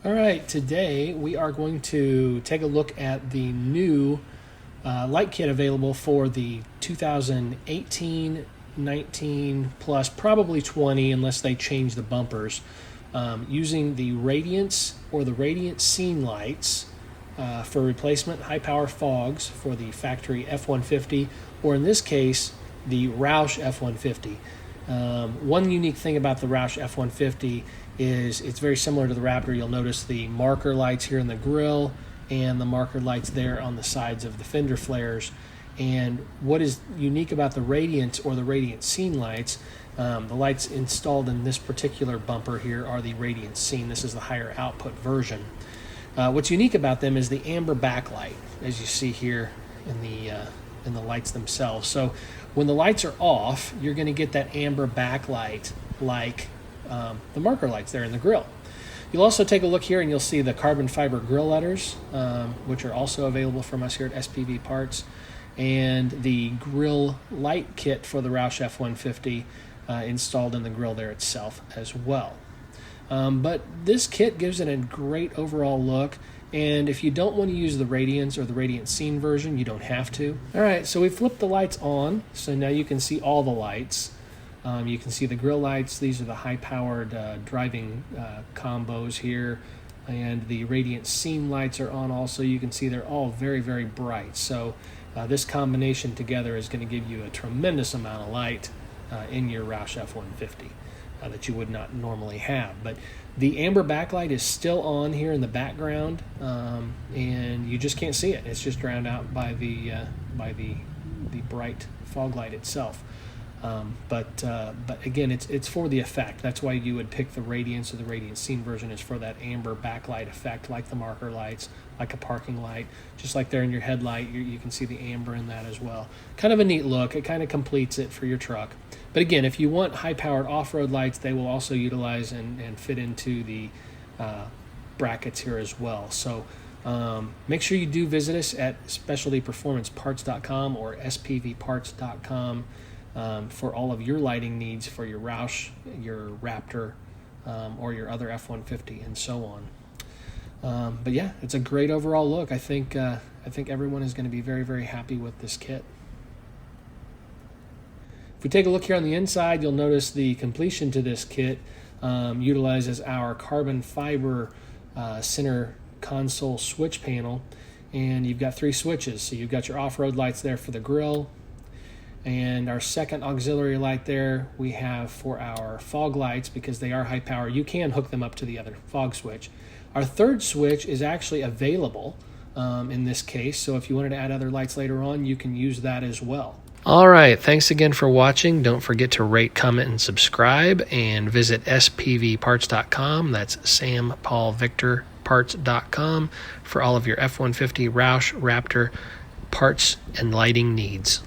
All right, today we are going to take a look at the new light kit available for the 2018, 19 plus, probably 20 unless they change the bumpers, using the Radiance or the Radiance scene lights for replacement high power fogs for the factory F-150, or in this case, the Roush F-150. One unique thing about the Roush F-150 is it's very similar to the Raptor. You'll notice the marker lights here in the grille and the marker lights there on the sides of the fender flares. And what is unique about the Radiance or the Radiance scene lights, the lights installed in this particular bumper here are the Radiance scene. This is the higher output version. What's unique about them is the amber backlight, as you see here in the lights themselves. So when the lights are off, you're going to get that amber backlight like the marker lights there in the grille. You'll also take a look here and you'll see the carbon fiber grille letters, which are also available from us here at SPV Parts, and the grille light kit for the Roush F-150 installed in the grille there itself as well. But this kit gives it a great overall look, and if you don't want to use the Radiance or the Radiance scene version, you don't have to. All right, so we flipped the lights on, so now you can see all the lights. You can see the grille lights. These are the high-powered driving combos here, and the Radiance scene lights are on also. You can see they're all very, very bright. So this combination together is going to give you a tremendous amount of light in your Roush F-150 that you would not normally have. But the amber backlight is still on here in the background, and you just can't see it. It's just drowned out by the bright fog light itself. But again, it's for the effect. That's why you would pick the Radiance or the Radiance scene version, is for that amber backlight effect, like the marker lights, like a parking light. Just like there in your headlight, you can see the amber in that as well. Kind of a neat look. It kind of completes it for your truck. But again, if you want high-powered off-road lights, they will also utilize and fit into the brackets here as well. So make sure you do visit us at specialtyperformanceparts.com or spvparts.com for all of your lighting needs for your Roush, your Raptor, or your other F-150 and so on. But yeah, it's a great overall look. I think everyone is going to be very, very happy with this kit. If we take a look here on the inside, you'll notice the completion to this kit utilizes our carbon fiber center console switch panel, and you've got 3 switches. So you've got your off-road lights there for the grille, and our second auxiliary light there we have for our fog lights, because they are high power. You can hook them up to the other fog switch. Our third switch is actually available in this case, so if you wanted to add other lights later on, you can use that as well. All right, thanks again for watching. Don't forget to rate, comment, and subscribe, and visit spvparts.com. That's Sam Paul Victor Parts.com for all of your F-150, Roush, Raptor parts and lighting needs.